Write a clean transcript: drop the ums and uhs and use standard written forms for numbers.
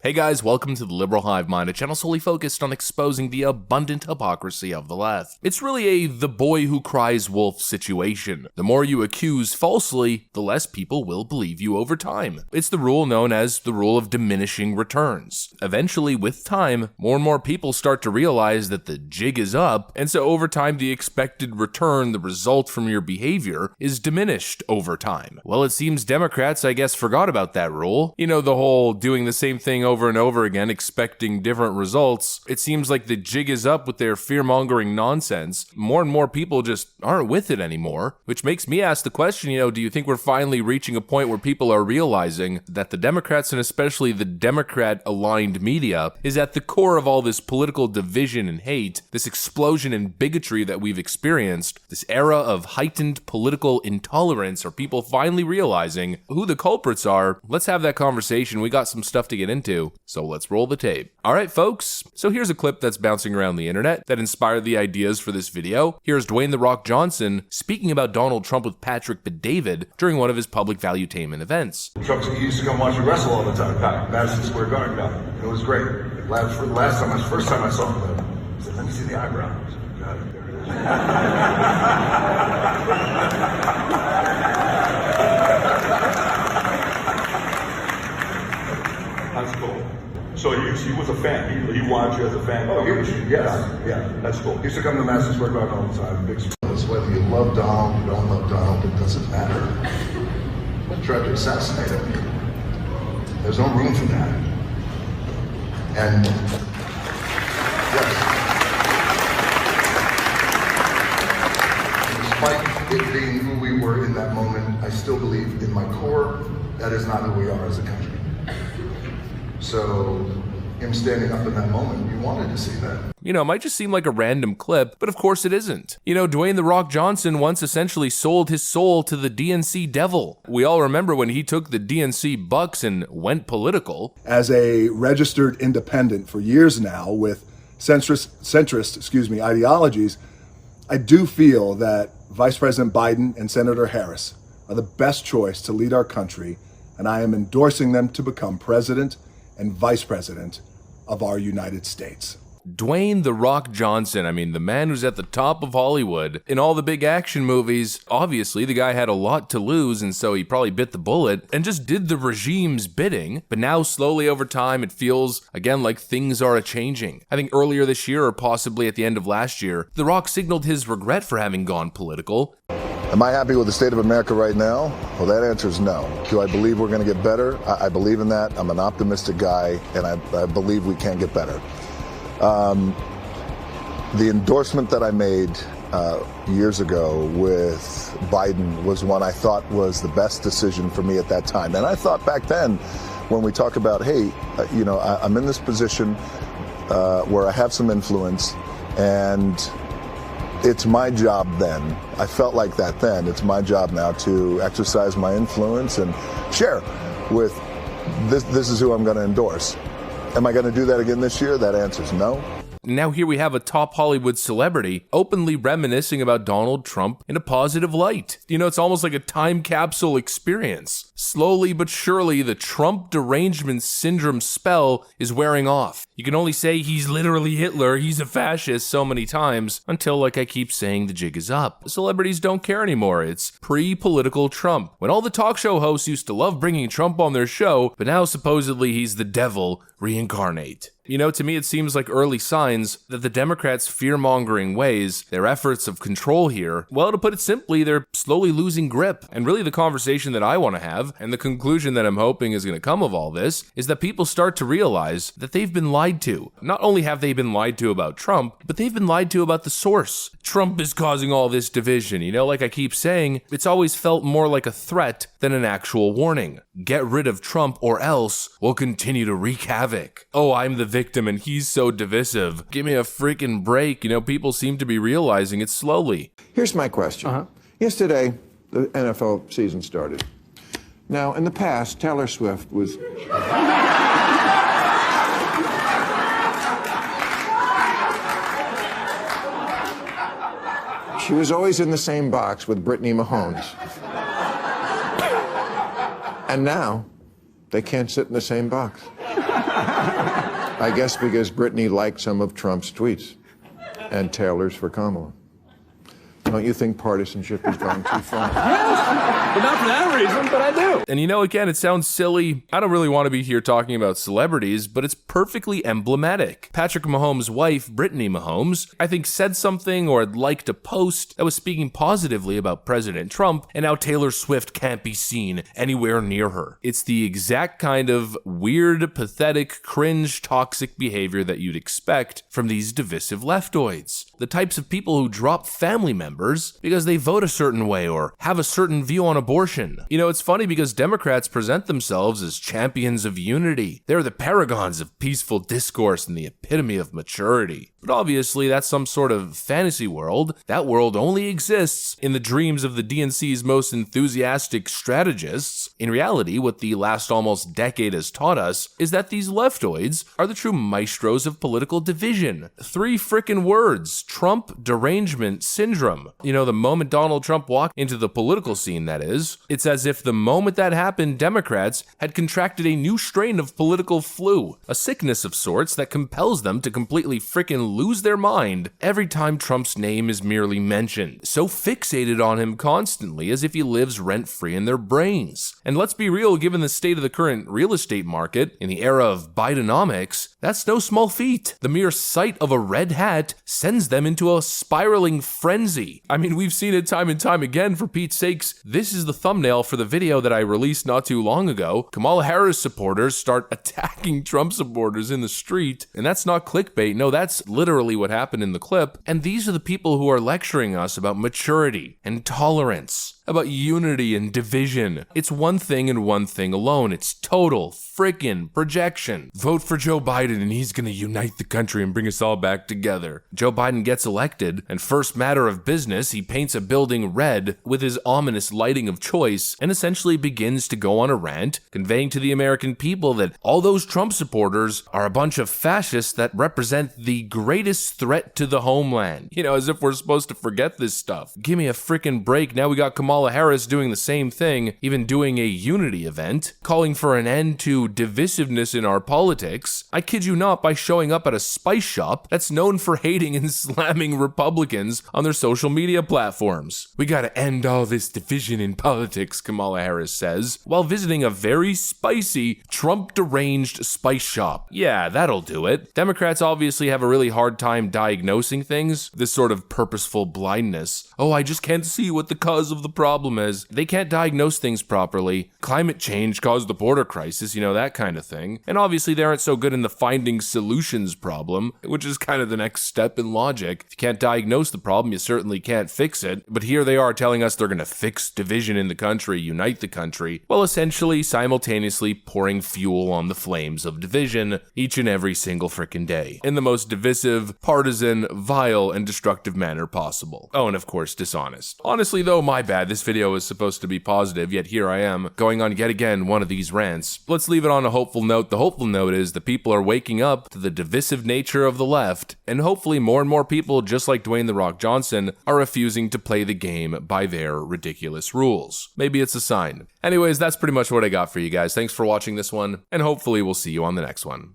Hey guys, welcome to the Liberal Hive Mind, a channel solely focused on exposing the abundant hypocrisy of the left. It's really a the boy who cries wolf situation. The more you accuse falsely, the less people will believe you over time. It's the rule known as the rule of diminishing returns. Eventually, with time, more and more people start to realize that the jig is up, and so over time the expected return, the result from your behavior, is diminished over time. Well, it seems Democrats, I guess, forgot about that rule. You know, the whole doing the same thing over and over again, expecting different results. It seems like the jig is up with their fear-mongering nonsense. More and more people just aren't with it anymore, which makes me ask the question, do you think we're finally reaching a point where people are realizing that the Democrats, and especially the Democrat-aligned media, is at the core of all this political division and hate, this explosion in bigotry that we've experienced, this era of heightened political intolerance? Are people finally realizing who the culprits are? Let's have that conversation. We got some stuff to get into. So let's roll the tape. Alright folks, so here's a clip that's bouncing around the internet that inspired the ideas for this video. Here's Dwayne "The Rock" Johnson speaking about Donald Trump with Patrick Bet-David during one of his public valuetainment events. Trump used to come watch me wrestle all the time, Madison Square Garden. It was great. First time I saw him, he said, "Let me see the eyebrow." I said, "Got it, there it is." That's cool. So he was a fan. He watched you as a fan. Oh, yes. Yeah. That's cool. He used to come to Madison Square Garden all the time. Big spoilers. Whether you love Donald, you don't love Donald, it doesn't matter. What tried to assassinate him? There's no room for that. And yes, despite it being who we were in that moment, I still believe in my core that is not who we are as a country. So, him standing up in that moment, you wanted to see that. It might just seem like a random clip, but of course it isn't. Dwayne "The Rock" Johnson once essentially sold his soul to the DNC Devil. We all remember when he took the DNC bucks and went political. As a registered independent for years now with centrist ideologies, I do feel that Vice President Biden and Senator Harris are the best choice to lead our country, and I am endorsing them to become president and vice president of our United States. Dwayne "The Rock" Johnson, the man who's at the top of Hollywood. In all the big action movies, obviously the guy had a lot to lose, and so he probably bit the bullet and just did the regime's bidding. But now, slowly over time, it feels, again, like things are changing. I think earlier this year, or possibly at the end of last year, The Rock signaled his regret for having gone political. Am I happy with the state of America right now? Well, that answer is no. Do I believe we're going to get better? I believe in that. I'm an optimistic guy, and I believe we can get better. The endorsement that I made years ago with Biden was one I thought was the best decision for me at that time. And I thought back then, when we talk about, hey, I'm in this position where I have some influence, and it's my job then. I felt like that then. It's my job now to exercise my influence and share with this is who I'm going to endorse. Am I going to do that again this year? That answer is no. Now here we have a top Hollywood celebrity openly reminiscing about Donald Trump in a positive light. It's almost like a time capsule experience. Slowly but surely, the Trump derangement syndrome spell is wearing off. You can only say he's literally Hitler, he's a fascist so many times, until, like I keep saying, the jig is up. Celebrities don't care anymore. It's pre-political Trump. When all the talk show hosts used to love bringing Trump on their show, but now supposedly he's the devil reincarnate. To me, it seems like early signs that the Democrats' fear-mongering ways, their efforts of control here, well, to put it simply, they're slowly losing grip. And really the conversation that I want to have, and the conclusion that I'm hoping is going to come of all this, is that people start to realize that they've been lied to. Not only have they been lied to about Trump, but they've been lied to about the source. Trump is causing all this division. Like I keep saying, it's always felt more like a threat than an actual warning. Get rid of Trump or else we'll continue to wreak havoc. Oh, I'm the victim and he's so divisive. Give me a freaking break. People seem to be realizing it slowly. Here's my question. Yesterday, the NFL season started. Now, in the past, Taylor Swift was... She was always in the same box with Brittany Mahomes. And now, they can't sit in the same box. I guess because Brittany liked some of Trump's tweets and Taylor's for Kamala. Don't you think partisanship is going too far? But not for that reason, but I do. And you know, again, it sounds silly. I don't really want to be here talking about celebrities, but it's perfectly emblematic. Patrick Mahomes' wife, Brittany Mahomes, I think said something or had liked a post that was speaking positively about President Trump, and now Taylor Swift can't be seen anywhere near her. It's the exact kind of weird, pathetic, cringe, toxic behavior that you'd expect from these divisive leftoids. The types of people who drop family members because they vote a certain way or have a certain view on abortion. You know, it's funny because Democrats present themselves as champions of unity. They're the paragons of peaceful discourse and the epitome of maturity. But obviously, that's some sort of fantasy world. That world only exists in the dreams of the DNC's most enthusiastic strategists. In reality, what the last almost decade has taught us is that these leftoids are the true maestros of political division. 3 frickin' words: Trump derangement syndrome. You know, the moment Donald Trump walked into the political scene, that is, it's as if the moment that happened, Democrats had contracted a new strain of political flu, a sickness of sorts that compels them to completely frickin' lose their mind every time Trump's name is merely mentioned, so fixated on him constantly as if he lives rent-free in their brains. And let's be real, given the state of the current real estate market in the era of Bidenomics, that's no small feat. The mere sight of a red hat sends them into a spiraling frenzy. I mean, we've seen it time and time again, for Pete's sakes. This is the thumbnail for the video that I released not too long ago. Kamala Harris supporters start attacking Trump supporters in the street, and that's not clickbait. No, that's literally what happened in the clip. And these are the people who are lecturing us about maturity and tolerance, about unity and division. It's one thing and one thing alone. It's total frickin' projection. Vote for Joe Biden and he's gonna unite the country and bring us all back together. Joe Biden gets elected, and first matter of business, he paints a building red with his ominous lighting of choice and essentially begins to go on a rant, conveying to the American people that all those Trump supporters are a bunch of fascists that represent the greatest threat to the homeland. You know, as if we're supposed to forget this stuff. Give me a frickin' break. Now we got Kamala Harris doing the same thing, even doing a unity event, calling for an end to divisiveness in our politics. I kid you not, by showing up at a spice shop that's known for hating and slamming Republicans on their social media platforms. We gotta end all this division in politics, Kamala Harris says, while visiting a very spicy, Trump-deranged spice shop. Yeah, that'll do it. Democrats obviously have a really hard time diagnosing things, this sort of purposeful blindness. Oh, I just can't see what the cause of the problem is. They can't diagnose things properly. Climate change caused the border crisis, you know, that kind of thing. And obviously they aren't so good in the finding solutions problem, which is kind of the next step in logic. If you can't diagnose the problem, you certainly can't fix it. But here they are telling us they're gonna fix division in the country, unite the country, while essentially simultaneously pouring fuel on the flames of division each and every single frickin' day, in the most divisive, partisan, vile, and destructive manner possible. Oh, and of course, dishonest. Honestly though, my bad, this video is supposed to be positive, yet here I am, going on yet again one of these rants. Let's leave it on a hopeful note. The hopeful note is the people are waking up to the divisive nature of the left, and hopefully more and more people, just like Dwayne "The Rock" Johnson, are refusing to play the game by their ridiculous rules. Maybe it's a sign. Anyways, that's pretty much what I got for you guys. Thanks for watching this one, and hopefully we'll see you on the next one.